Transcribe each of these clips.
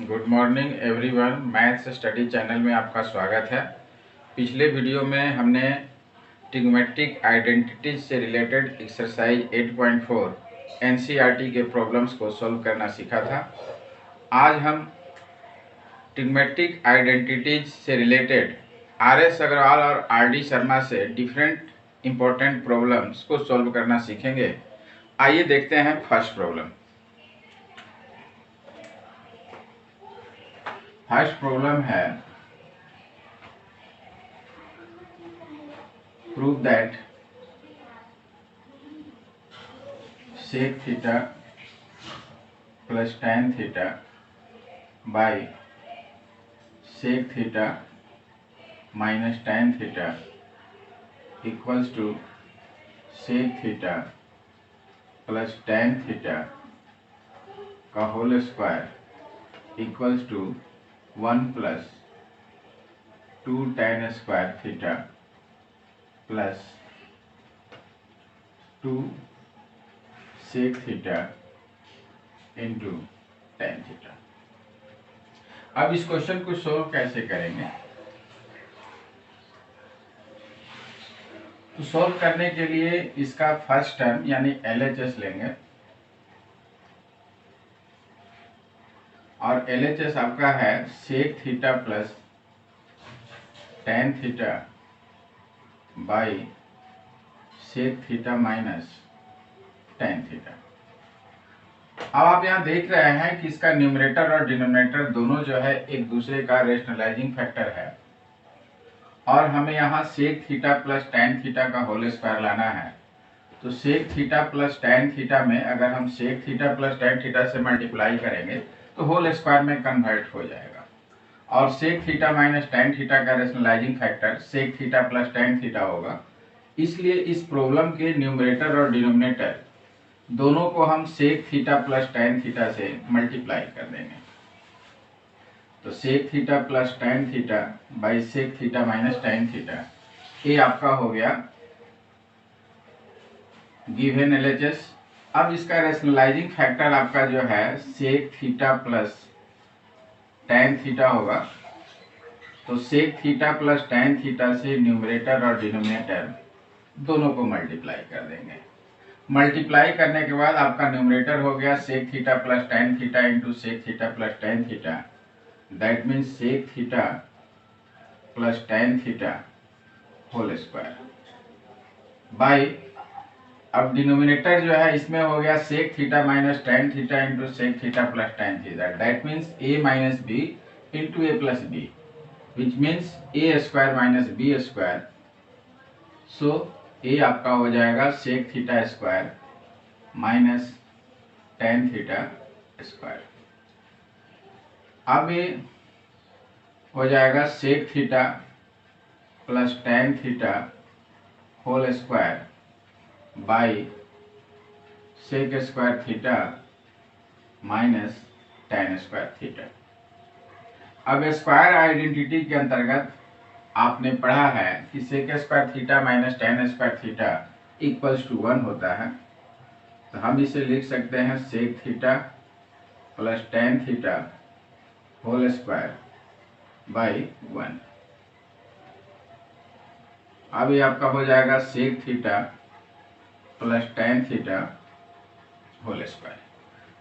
Good morning everyone. Maths study channel में आपका स्वागत है। पिछले वीडियो में हमने ट्रिग्नोमेट्रिक आइडेंटिटीज से रिलेटेड एक्सरसाइज 8.4 एनसीईआरटी के प्रॉब्लम्स को सॉल्व करना सीखा था। आज हम ट्रिग्नोमेट्रिक आइडेंटिटीज से रिलेटेड आर.एस. अग्रवाल और आर.डी. शर्मा से डिफरेंट इम्पोर्टेंट प्रॉब्लम्स को सॉल्व करना सीखेंगे। आइए देखते हैं फर्स्ट प्रॉब्लम। फर्स्ट प्रॉब्लम है prove that sec theta plus tan theta by sec theta minus tan theta equals to sec theta plus tan theta का whole square equals to 1 plus 2 tan square theta plus 2 sec theta into tan theta. अब इस question को solve कैसे करेंगे? तो solve करने के लिए इसका फर्स्ट टर्म यानी LHS लेंगे और LHS आपका है sec theta plus tan theta by sec theta minus tan theta. अब आप यहाँ देख रहे हैं कि इसका न्यूमरेटर और डिनोमिनेटर दोनों जो है एक दूसरे का रेशनलाइजिंग फैक्टर है और हमें यहाँ sec theta plus tan theta का होल स्क्वायर लाना है। तो sec theta plus tan theta में अगर हम sec theta plus tan theta से मल्टीप्लाई करेंगे तो होल स्क्वायर में कन्वर्ट हो जाएगा और sec theta minus tan theta का rationalising factor sec theta plus tan theta होगा। इसलिए इस प्रॉब्लम के न्यूमरेटर और डिनोमिनेटर दोनों को हम sec theta plus tan theta से मल्टीप्लाई कर देंगे। तो sec theta plus tan theta by sec theta minus tan theta, ये आपका हो गया गिवन LHS। अब इसका रेशनलाइजिंग फैक्टर आपका जो है sec theta plus tan theta होगा। तो sec theta plus tan theta से न्यूमरेटर और डिनोमिनेटर दोनों को मल्टीप्लाई कर देंगे। मल्टीप्लाई करने के बाद आपका न्यूमरेटर हो गया sec theta plus tan theta into sec theta plus tan theta, that means sec theta plus tan theta whole square by, अब डिनोमिनेटर जो है इसमें हो गया sec theta minus tan theta into sec theta plus tan theta, that means a minus b into a plus b, which means a square minus b square. So a आपका हो जाएगा sec theta square minus tan theta square. अब ये हो जाएगा sec theta plus tan theta whole square by sec square theta minus tan square theta. अब square identity के अंतर्गत आपने पढ़ा है कि sec square theta minus tan square theta equals to 1 होता है। तो हम इसे लिख सकते हैं sec theta plus tan theta whole square by 1। अब ये आपका हो जाएगा sec theta plus tan theta whole square.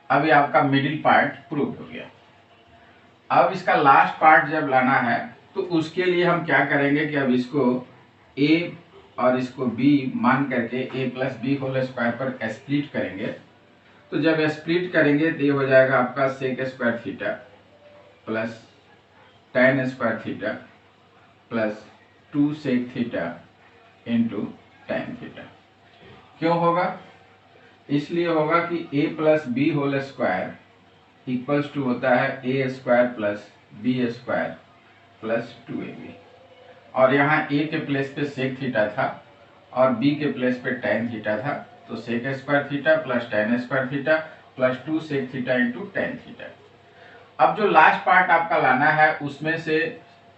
अब ये आपका मिडिल पार्ट प्रूव हो गया। अब इसका लास्ट पार्ट जब लाना है तो उसके लिए हम क्या करेंगे कि अब इसको a और इसको b मान करके a plus B whole square पर स्प्लिट करेंगे। तो जब स्प्लिट करेंगे तो ये हो जाएगा आपका sec square theta plus tan square theta plus 2 sec theta into tan theta. क्यों होगा? इसलिए होगा कि a plus B whole square equals to होता है a square plus B square plus 2ab, और यहाँ a के प्लेस पे sec थीटा था और b के प्लेस पे tan थीटा था। तो sec square theta plus tan square theta plus 2 sec theta into tan theta. अब जो लास्ट पार्ट आपका लाना है उसमें से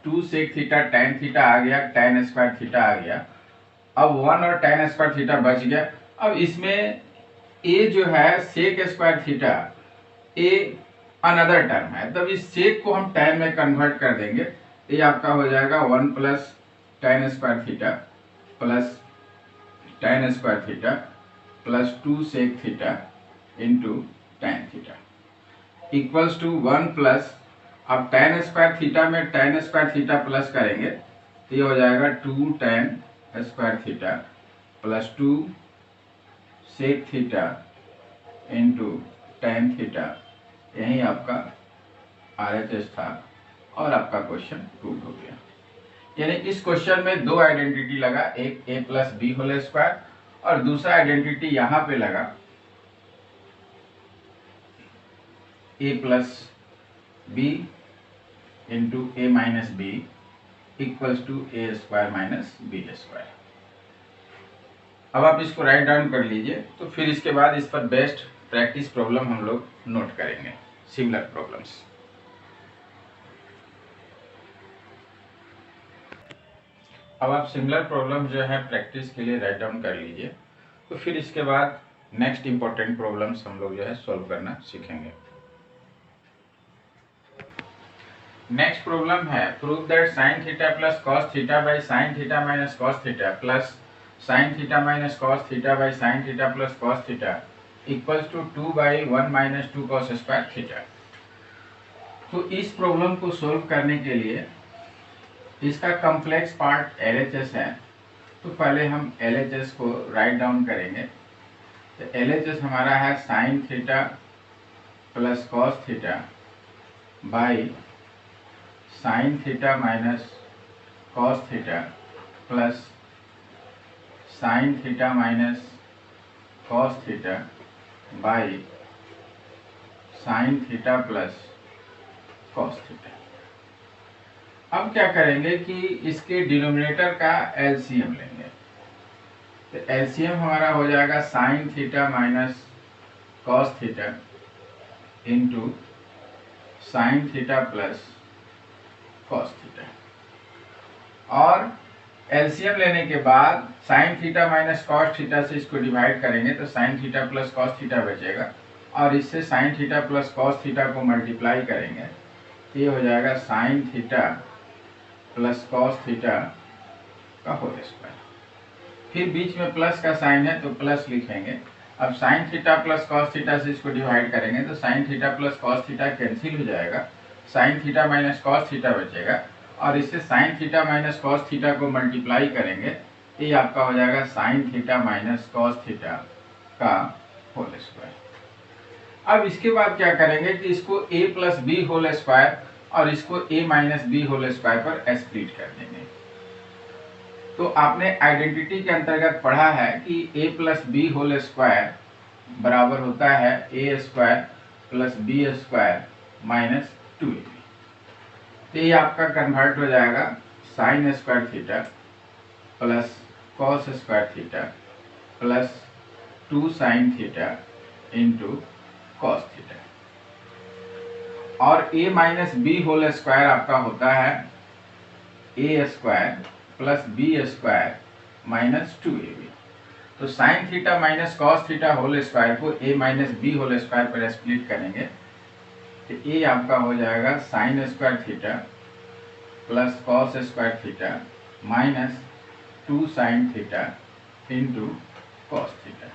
2 sec थीटा tan थीटा आ गया, tan स्क्वायर थीटा आ गया, अब 1 और tan स्क्वायर थीटा बच गया। अब इसमें a जो है sec square theta, a another term है, तब इस सेक को हम tan में कन्वर्ट कर देंगे। ये आपका हो जाएगा 1 plus tan square theta plus tan square theta plus 2 सेक into into tan theta equals to 1 plus, अब tan स्क्वायर थीटा में tan स्क्वायर थीटा प्लस करेंगे तो ये हो जाएगा 2 tan स्क्वायर थीटा प्लस 2 सेक थीटा इंटू tan थीटा। यही आपका RHS था और आपका क्वेश्चन प्रूव हो गया। यानी इस क्वेश्चन में दो आइडेंटिटी लगा, एक a plus B whole square और दूसरा आइडेंटिटी यहां पे लगा a plus B into A minus B equals to A square minus B square. अब आप इसको राइट डाउन कर लीजिए, तो फिर इसके बाद इस पर बेस्ट प्रैक्टिस प्रॉब्लम हम लोग नोट करेंगे, सिमिलर प्रॉब्लम्स। अब आप सिमिलर प्रॉब्लम जो है प्रैक्टिस के लिए राइट डाउन कर लीजिए, तो फिर इसके बाद नेक्स्ट इंपॉर्टेंट प्रॉब्लम्स हम लोग जो है सॉल्व करना सीखेंगे। नेक्स्ट प्रॉब्लम है prove that sine theta plus cos theta by sine theta minus cos theta plus sine theta minus cos theta by sine theta plus cos theta equals to 2 by 1 minus 2 cos square theta. तो इस problem को solve करने के लिए इसका complex part LHS है, तो पहले हम LHS को राइट डाउन करेंगे। तो LHS हमारा है sine theta plus cos theta by sine theta minus cos theta plus sine theta minus cos theta by sine theta plus cos theta. अब क्या करेंगे कि इसके डिनोमिनेटर का LCM लेंगे। तो LCM हमारा हो जाएगा sine theta minus cos theta into sign theta plus cos theta, और LCM लेने के बाद sign theta minus cos theta से इसको डिवाइड करेंगे तो sine theta plus cos theta बचेगा, और इससे sine theta plus cos theta को मल्टीप्लाई करेंगे तो ये हो जाएगा sine theta plus cos theta का होल स्क्वायर। फिर बीच में प्लस का साइन है तो प्लस लिखेंगे। अब sine theta plus cos theta से इसको डिवाइड करेंगे तो sine theta plus cos theta cancel हो जाएगा, sine theta minus cos theta बचेगा, और इससे sine theta minus cos theta को मल्टीप्लाई करेंगे, ये आपका हो जाएगा sine theta minus cos theta का होल स्क्वायर। अब इसके बाद क्या करेंगे कि इसको a plus B whole square और इसको a minus B whole square पर स्प्लिट कर देंगे। तो आपने आइडेंटिटी के अंतर्गत पढ़ा है कि a plus B whole square बराबर होता है a square plus B square minus 2ab। तो ये आपका कन्वर्ट हो जाएगा sine square theta plus cos square theta plus 2 sine theta into cos theta, और a minus B whole square आपका होता है a square plus B square minus 2ab। तो sine theta minus cos theta whole square को a minus B whole square पर split करेंगे तो ये आपका हो जाएगा sine square theta plus cos square theta minus 2 sine theta into cos theta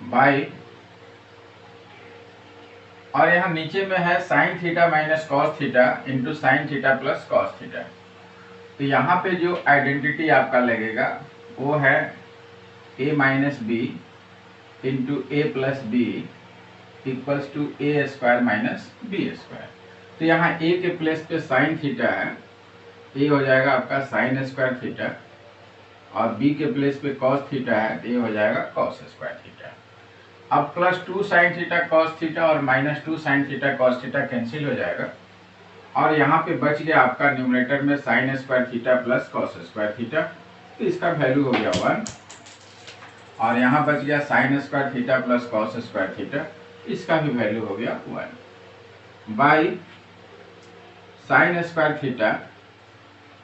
by, और यहाँ नीचे में है sine theta minus cos theta into sign theta plus cos theta. तो यहाँ पे जो आइडेंटिटी आपका लगेगा वो है a minus B into A plus B equals to A square minus B square. तो यहाँ a के प्लेस पे साइन थीटा है, ये हो जाएगा आपका साइन स्क्वायर थीटा, और b के प्लेस पे कॉस थीटा है तो ये हो जाएगा कॉस स्क्वायर थीटा। अब plus 2 sine theta cos theta और minus 2 sine theta cos theta cancel हो जाएगा, और यहाँ पे बच गया आपका न्यूमरेटर में sign square theta plus cos square theta, तो इसका वैल्यू हो गया 1, और यहाँ बच गया sign square theta plus cos square theta, इसका भी वैल्यू हो गया 1 by sine square theta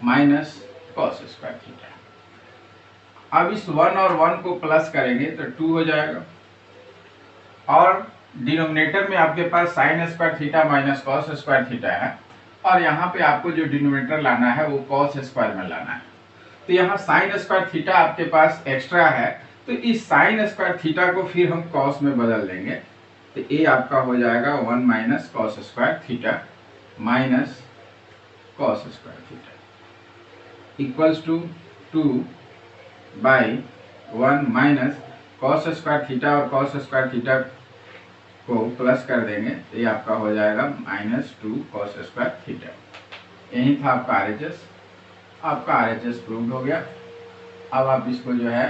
minus cos square theta. अब इस 1 और 1 को प्लस करेंगे तो 2 हो जाएगा, और डिनोमिनेटर में आपके पास sine square theta minus cos square theta है, और यहाँ पे आपको जो डिनोमिनेटर लाना है वो कॉस स्क्वायर में लाना है। तो यहाँ साइन स्क्वायर थीटा आपके पास एक्स्ट्रा है, तो इस साइन स्क्वायर थीटा को फिर हम कॉस में बदल देंगे। तो ये आपका हो जाएगा 1 minus cos square theta minus cos square theta equals to 2 by 1 minus cos square theta और कॉस स्क्वायर थीटा को प्लस कर देंगे तो ये आपका हो जाएगा -2 कॉस स्क्वायर थीटा। यही था आपका आरएचएस। आपका आरएचएस प्रूव हो गया। अब आप इसको जो है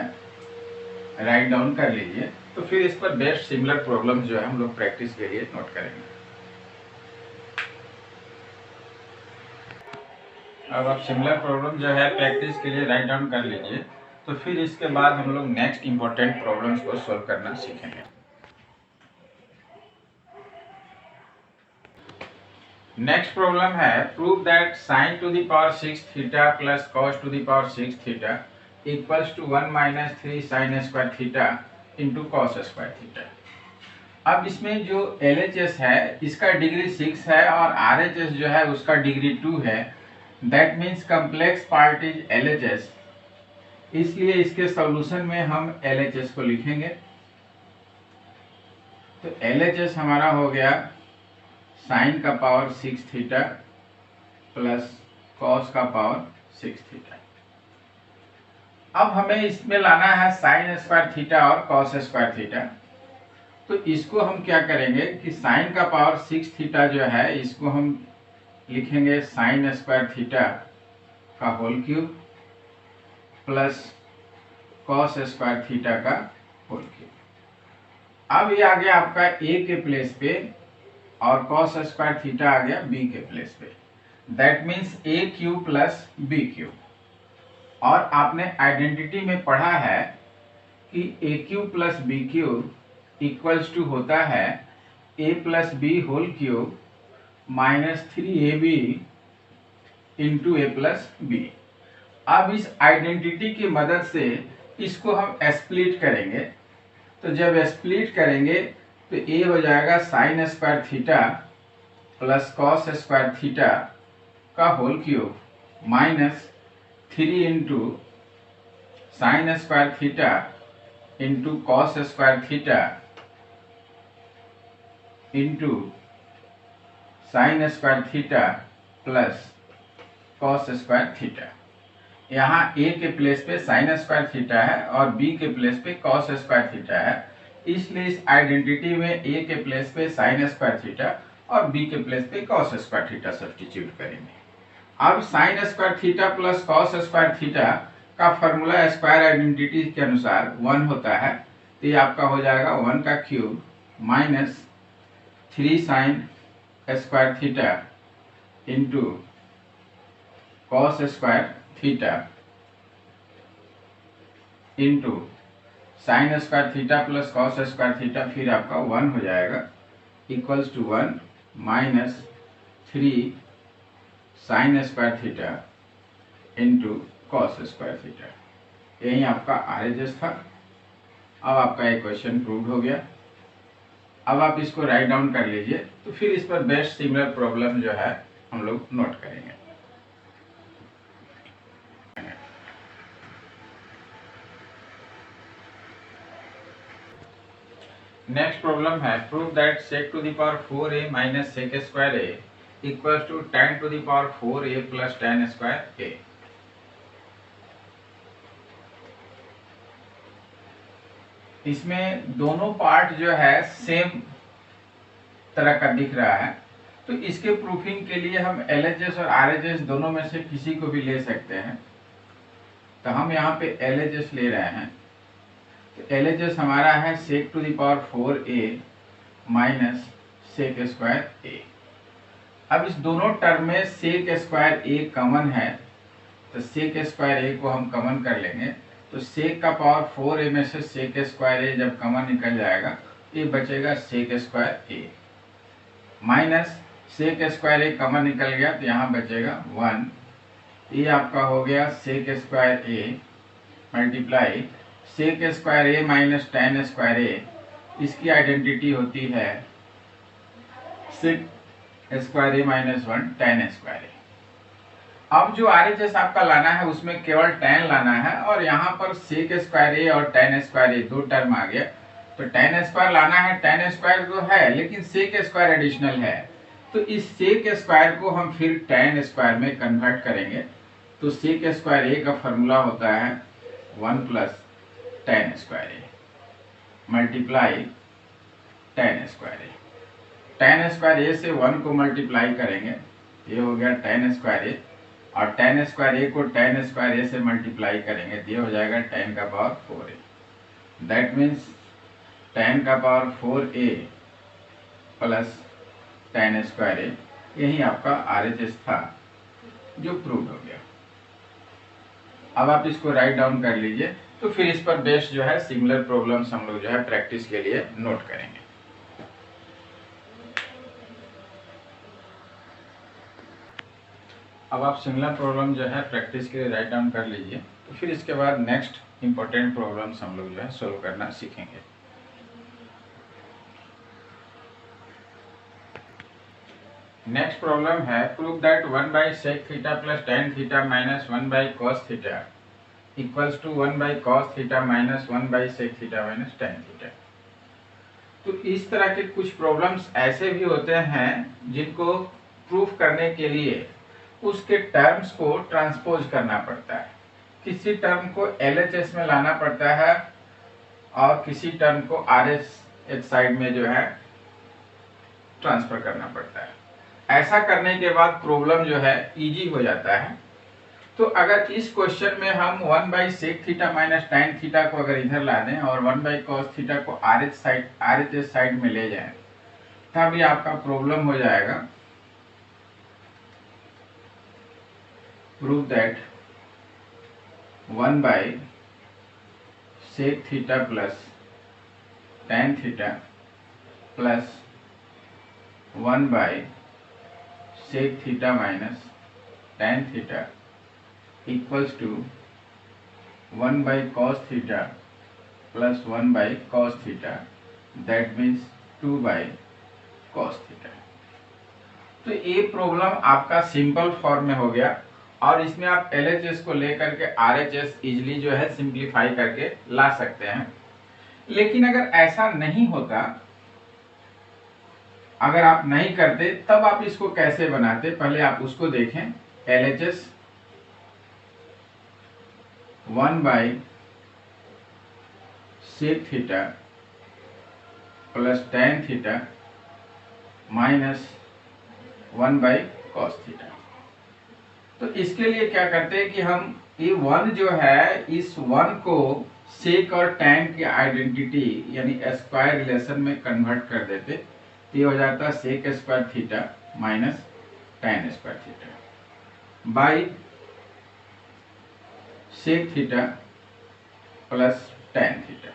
राइट डाउन कर लीजिए, तो फिर इस पर बेस्ट सिमिलर प्रॉब्लम्स जो है हम लोग प्रैक्टिस के लिए नोट करेंगे। अब आप सिमिलर प्रॉब्लम जो है प्रैक्टिस के लिए राइट डाउन कर लीजिए, तो फिर इसके बाद हम लोग नेक्स्ट इंपॉर्टेंट प्रॉब्लम्स को सॉल्व करना सीखेंगे। नेक्स्ट प्रॉब्लम है prove that sine to the power 6 theta plus cos to the power 6 theta equals to 1 minus 3 sine square theta into cos square theta. अब इसमें जो LHS है इसका डिग्री 6 है और RHS जो है उसका डिग्री 2 है। That means complex part is LHS, इसलिए इसके सॉल्यूशन में हम LHS को लिखेंगे। तो LHS हमारा हो गया साइन का पावर 6 थीटा प्लस कॉस का पावर 6 थीटा। अब हमें इसमें लाना है साइन स्क्वायर थीटा और कॉस स्क्वायर थीटा। तो इसको हम क्या करेंगे कि साइन का पावर 6 थीटा जो है इसको हम लिखेंगे साइन स्क्वायर थीटा का whole cube plus cos square theta का होल क्यूब। अब ये आ गया आपका ए के प्लेस पे और कॉस स्क्वायर थीटा आ गया बी के प्लेस पे। That means a cube plus b cube. और आपने आइडेंटिटी में पढ़ा है कि a cube plus b cube equals to होता है a plus B whole cube minus 3ab into A plus b. अब इस आइडेंटिटी की मदद से इसको हम स्प्लिट करेंगे। तो जब स्प्लिट करेंगे तो ए हो जाएगा sine square theta plus cos square theta का whole cube minus 3 into sine square theta into cos square theta into sine square theta plus cos square theta. यहाँ ए के प्लेस पे साइन स्क्वायर थीटा है और B के place पे cos square theta है, इसलिए इस आइडेंटिटी में ए के प्लेस पे साइन स्क्वायर थीटा और बी के प्लेस पे कॉस स्क्वायर थीटा सब्स्टिट्यूट करेंगे। अब sign square theta plus cos square theta का फॉर्मूला स्क्वायर आइडेंटिटी के अनुसार 1 होता है। तो ये आपका हो जाएगा 1 का cube minus 3 sine square theta into cos square theta into sine square theta plus cos square theta, फिर आपका 1 हो जाएगा equals to 1 minus 3 sine square theta into cos square theta. यही आपका आरएचएस था। अब आपका एक क्वेश्चन प्रूव हो गया। अब आप इसको राइट डाउन कर लीजिए, तो फिर इस पर बेस्ट सिमिलर प्रॉब्लम जो है हम लोग नोट करेंगे। नेक्स्ट प्रॉब्लम है prove that sec to the power 4a minus sec square a equals to tan to the power 4a plus tan square a। इसमें दोनों पार्ट जो है सेम तरह का दिख रहा है, तो इसके प्रूफिंग के लिए हम LHS और RHS दोनों में से किसी को भी ले सकते हैं। तो हम यहाँ पे LHS ले रहे हैं। तो LHS हमारा है sec to the power 4a minus sec square a। अब इस दोनों टर्म में sec स्क्वायर a कॉमन है, तो sec स्क्वायर a को हम कॉमन कर लेंगे। तो sec का पावर 4a में से sec स्क्वायर a जब कॉमन निकल जाएगा ये बचेगा sec square a minus sec square a common निकल गया तो यहाँ बचेगा 1। ये आपका हो गया sec square a multiply sec square a minus tan square a इसकी आइडेंटिटी होती है सेक स्क्वायर ए माइनस 1 tan स्क्वायर ए। अब जो RHS आपका लाना है उसमें केवल tan लाना है, और यहाँ पर सेक स्क्वायर ए और tan स्क्वायर ए दो टर्म आ गया, तो tan स्क्वायर लाना है। tan स्क्वायर तो है लेकिन सेक स्क्वायर एडिशनल है, तो इस सेक स्क्वायर को हम फिर tan स्क्वायर में कन्वर्ट करेंगे। तो सेक स्क्वायर ए का फॉर्मूला होता है 1 plus tan square A multiply tan square A. tan square ए से 1 को मल्टीप्लाई करेंगे, ये हो गया tan स्क्वायर ए, और tan स्क्वायर ए को tan स्क्वायर ए से मल्टीप्लाई करेंगे, ये हो जाएगा tan का power 4a। That means tan का power 4a plus tan square a, यही आपका RHS था जो प्रूव हो गया। अब आप इसको राइट डाउन कर लीजिए, तो फिर इस पर बेस्ड जो है सिमिलर प्रॉब्लम्स हम लोग जो है प्रैक्टिस के लिए नोट करेंगे। अब आप सिमिलर प्रॉब्लम जो है प्रैक्टिस के लिए राइट डाउन कर लीजिए, तो फिर इसके बाद नेक्स्ट इंपॉर्टेंट प्रॉब्लम्स हम लोग जो है सोल्व करना सीखेंगे। नेक्स्ट प्रॉब्लम है prove that 1 by sec theta plus tan theta minus 1 by cos theta equals to 1 by cos theta minus 1 by sec theta minus tan theta. तो इस तरह के कुछ प्रॉब्लम्स ऐसे भी होते हैं जिनको प्रूफ करने के लिए उसके टर्म्स को ट्रांसपोज करना पड़ता है। किसी टर्म को LHS में लाना पड़ता है और किसी टर्म को RHS साइड में जो है ट्रांसफर करना पड़ता है। ऐसा करने के बाद प्रॉब्लम जो है इजी हो जाता है। तो अगर इस क्वेश्चन में हम 1 by sec theta minus tan theta को अगर इधर ला दें और 1 बाई कॉस थीटा को RHS साइड में ले जाएं, तब ये आपका प्रॉब्लम हो जाएगा prove that 1 by sec theta plus tan theta plus 1 by sec theta minus tan theta equals to 1 by cos theta plus 1 by cos theta, that means 2 by cos theta. तो ये प्रॉब्लम आपका simple form में हो गया, और इसमें आप LHS को लेकर के RHS इजिली जो है सिंप्लीफाई करके ला सकते हैं। लेकिन अगर ऐसा नहीं होता, अगर आप नहीं करते, तब आप इसको कैसे बनाते, पहले आप उसको देखें। LHS 1 by sec theta plus tan theta minus 1 by cos theta. तो इसके लिए क्या करते हैं कि हम ये 1 जो है, इस 1 को सेक और tan की आइडेंटिटी यानी स्क्वायर रिलेशन में कन्वर्ट कर देते, तो ये हो जाता है sec square theta minus tan square theta by sec theta plus tan theta,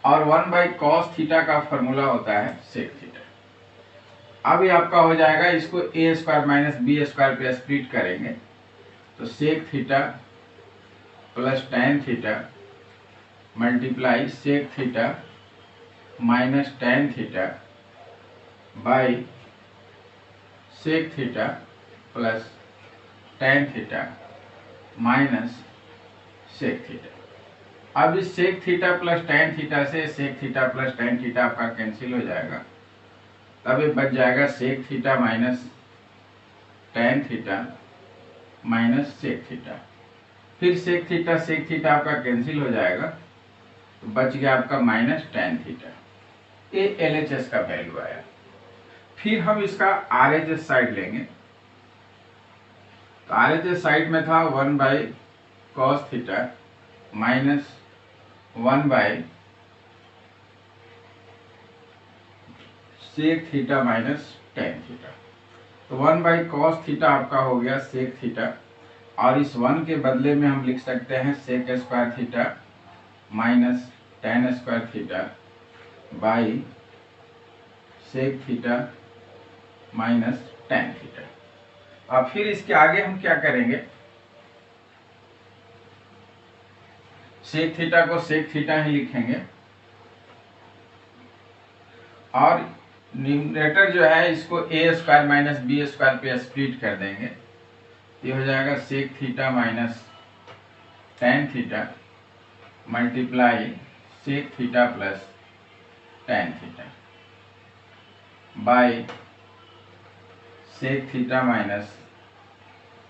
और 1 बाई कॉस थीटा का फॉर्मूला होता है सेक थीटा। अब ये आपका हो जाएगा, इसको a square minus B square पे स्प्लिट करेंगे, तो sec theta plus tan theta multiply sec theta minus tan theta by sec theta plus tan theta minus sec theta. अब इस sec theta plus tan theta से sec theta plus tan theta आपका cancel हो जाएगा, तब ये बच जाएगा sec theta minus tan theta minus sec theta. फिर सेक थीटा आपका कैंसिल हो जाएगा, तो बच गया आपका माइनस tan थीटा। ये LHS का वैल्यू आया। फिर हम इसका RHS साइड लेंगे, तो RHS साइड में था 1 by cos theta minus 1 by sec theta minus tan theta. तो 1 बाई कॉस थीटा आपका हो गया सेक थीटा, और इस 1 के बदले में हम लिख सकते हैं sec square theta minus tan square theta by sec theta minus tan theta. अब फिर इसके आगे हम क्या करेंगे, सेक थीटा को सेक थीटा ही लिखेंगे, और न्यूमरेटर जो है इसको a square minus B square पे स्प्लिट कर देंगे। ये हो जाएगा sec theta minus tan theta multiply sec theta plus tan theta by sec theta minus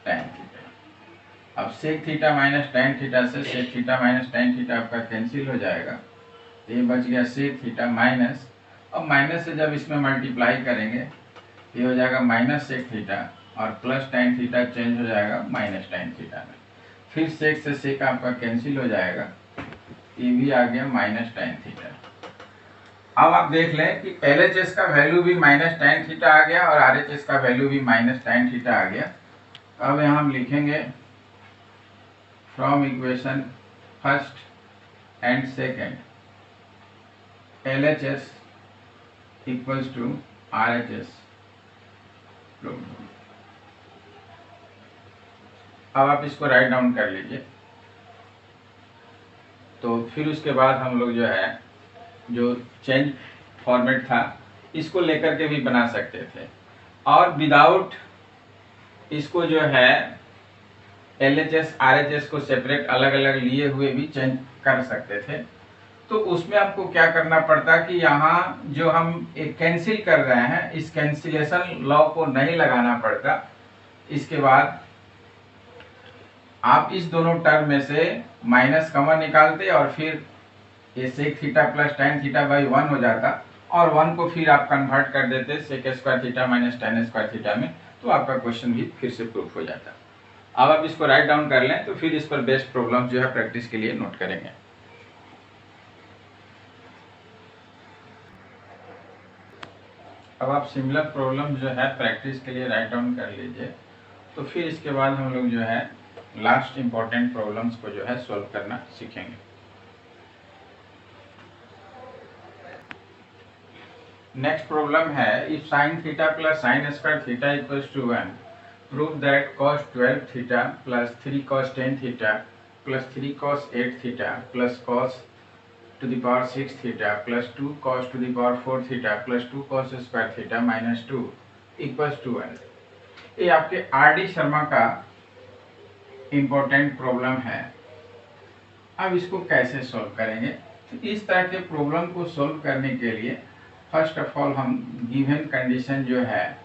tan theta. अब sec theta minus tan theta से sec theta minus tan theta आपका cancel हो जाएगा। ये बच गया सेक थीटा माइनस, अब minus से जब इसमें मल्टीप्लाई करेंगे ये हो जाएगा माइनस सेक थीटा और प्लस टेन थीटा चेंज हो जाएगा माइनस टेन थीटा में। फिर सेक से सेक आपका कैंसिल हो जाएगा, ये भी आ गया माइनस टेन थीटा। अब आप देख लें कि LHS का वैल्यू भी माइनस टेन थीटा आ गया और RHS का वैल्यू भी माइनस टेन थीटा आ गया। अब यहाँ हम लिखेंगे from equation first and second LHS equals to RHS। अब आप इसको राइट डाउन कर लीजिए। तो फिर उसके बाद हम लोग जो है जो चेंज फॉर्मेट था इसको लेकर के भी बना सकते थे, और विदाउट इसको जो है LHS RHS को सेपरेट अलग अलग लिए हुए भी चेंज कर सकते थे। तो उसमें आपको क्या करना पड़ता कि यहाँ जो हम एक कैंसिल कर रहे हैं इस कैंसिलेशन लॉ को नहीं लगाना पड़ता। इसके बाद आप इस दोनों टर्म में से माइनस कॉमन निकालते और फिर ये sec theta plus tan theta by one हो जाता, और वन को फिर आप कन्वर्ट कर देते sec square theta minus tan square theta में, तो आपका क्वेश्चन भी फिर से प्रूफ हो जाता। अब आप इसको राइट डाउन कर लें तो फिर इस पर बेस्ट प्रॉब्लम जो है प्रैक्टिस के लिए नोट करेंगे। अब आप सिमिलर प्रॉब्लम जो है प्रैक्टिस के लिए राइट डाउन कर लीजिए। तो फिर इसके बाद हम लोग जो है लास्ट इंपॉर्टेंट प्रॉब्लम्स को जो है सॉल्व करना सीखेंगे। नेक्स्ट प्रॉब्लम है if sine theta plus sine square theta equals to 1 prove that cos 12 theta plus 3 cos 10 theta plus 3 cos 8 theta plus cos to the power 6 theta plus 2 cos to the power 4 theta plus 2 cos square theta minus 2 equals to 1। ये आपके RD Sharma का important problem है। अब इसको कैसे solve करेंगे? तो इस तरह के प्रॉब्लम को सॉल्व करने के लिए फर्स्ट ऑफ ऑल हम गिवन कंडीशन जो है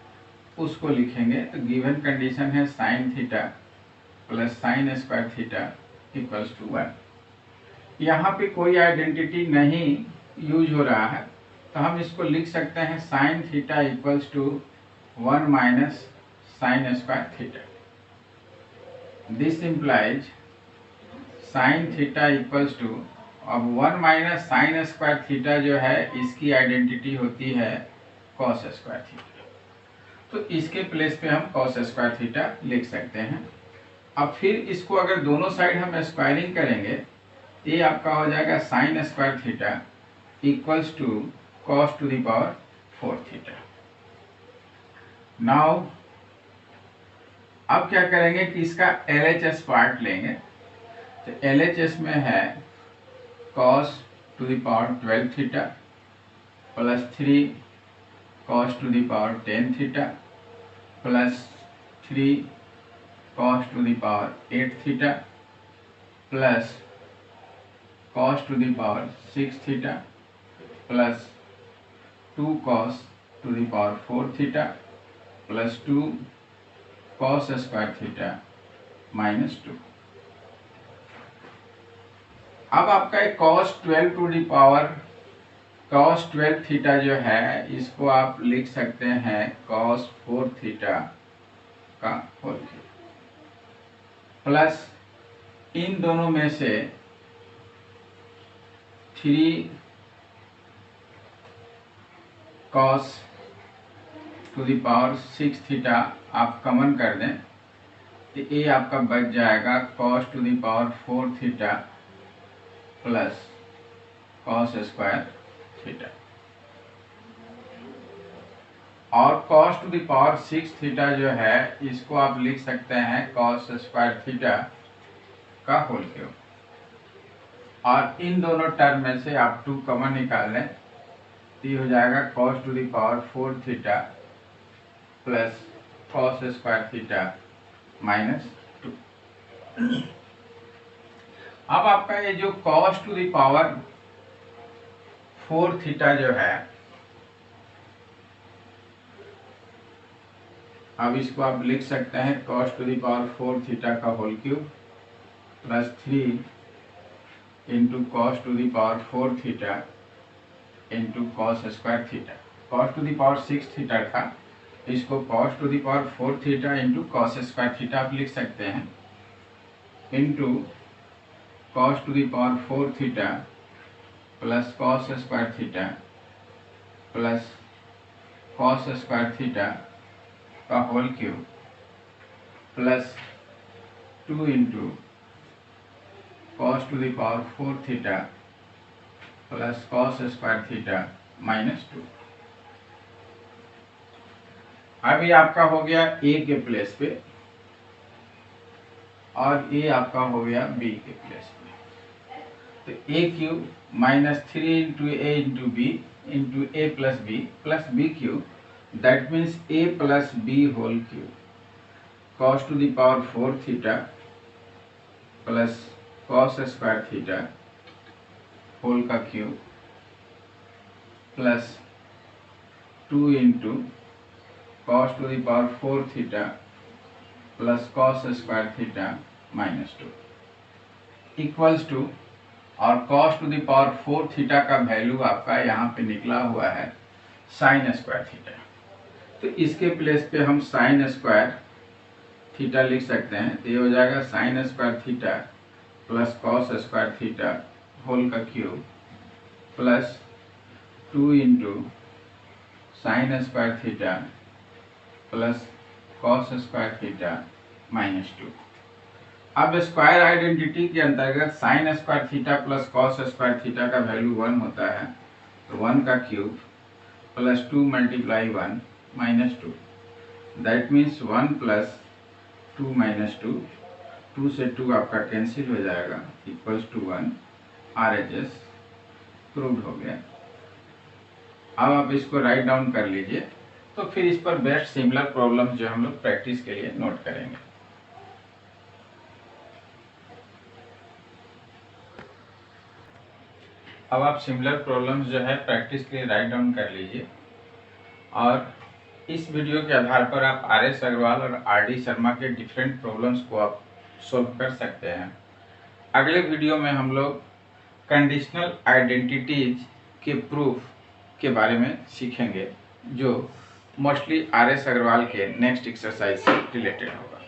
उसको लिखेंगे। तो गिवन कंडीशन है sine theta plus sine square theta equals to 1। यहाँ पे कोई आइडेंटिटी नहीं यूज हो रहा है, तो हम इसको लिख सकते हैं sine theta equals to 1 minus sine square theta. This implies sine theta equals to, अब 1 माइनस साइन स्क्वायर थीटा जो है इसकी आइडेंटिटी होती है कॉस स्क्वायर थीटा, तो इसके प्लेस पे हम कॉस स्क्वायर थीटा लिख सकते हैं। अब फिर इसको अगर दोनों साइड हम स्क्वायरिंग करेंगे ये आपका हो जाएगा sine square theta equals to cos to the power 4 theta. Now अब क्या करेंगे कि इसका LHS पार्ट लेंगे। तो LHS में है cos to the power 12 theta plus 3 cos to the power 10 theta plus 3 cos to the power 8 theta plus cos to the power 6 theta plus 2 cos to the power 4 theta plus 2 cos square theta minus 2। अब आपका एक cos 12 to the power cos 12 theta जो है इसको आप लिख सकते हैं cos 4 थीटा का होल प्लस इन दोनों में से 3 cos to the power 6 theta आप कॉमन कर दें तो ये आपका बच जाएगा cos to the power 4 theta plus cos square theta, और cos to the power 6 theta जो है इसको आप लिख सकते हैं cos स्क्वायर थीटा का होल क्यूब। और इन दोनों टर्म में से आप 2 कॉमन निकाल लें तो ये हो जाएगा cos to the power 4 theta plus cos square theta minus 2। अब आपका ये जो cos to the power 4 theta जो है, अब इसको आप लिख सकते हैं cos to the power 4 theta का whole cube plus 3 into cos to the power 4 theta into cos square theta. cos to the power 6 theta था, इसको cos to the power 4 theta into cos square theta आप लिख सकते हैं, into cos to the power 4 theta plus cos square theta plus cos square theta का whole cube plus 2 into cos to the power 4 theta plus cos square theta minus 2। अब ये आपका हो गया a के प्लेस पे और ये आपका हो गया b के प्लेस पे। तो a cube minus 3 into a into b into A plus b cube, that means a plus B whole cube cos to the power 4 theta plus cos square theta whole का cube plus 2 into cos to the power 4 theta plus cos square theta minus 2 equals to, और cos to the power 4 theta का value आपका यहाँ पे निकला हुआ है sign square theta. तो इसके प्लेस पे हम साइन स्क्वायर थीटा लिख सकते हैं, तो ये हो जाएगा sine square theta plus cos square theta whole का cube plus 2 into sine square theta plus cos square theta minus 2। अब स्क्वायर आइडेंटिटी के अंतर्गत sine square theta plus cos square theta का वैल्यू 1 होता है, तो 1 का cube plus 2 multiply 1 minus 2, that means 1 plus 2 minus 2, 2 से 2 आपका कैंसिल हो जाएगा, इक्वल्स टू 1। RHS प्रूव्ड हो गया। अब आप इसको राइट डाउन कर लीजिए, तो फिर इस पर बेस्ट सिमिलर प्रॉब्लम जो हम लोग प्रैक्टिस के लिए नोट करेंगे। अब आप सिमिलर प्रॉब्लम्स जो है प्रैक्टिस के लिए राइट डाउन कर लीजिए, और इस वीडियो के आधार पर आप RS अग्रवाल और RD शर्मा के डिफरेंट प्रॉब्लम्स को आप सोल्व कर सकते हैं। अगले वीडियो में हम लोग कंडीशनल आइडेंटिटीज के प्रूफ के बारे में सीखेंगे, जो मोस्टली RS अग्रवाल के नेक्स्ट एक्सरसाइज से रिलेटेड होगा।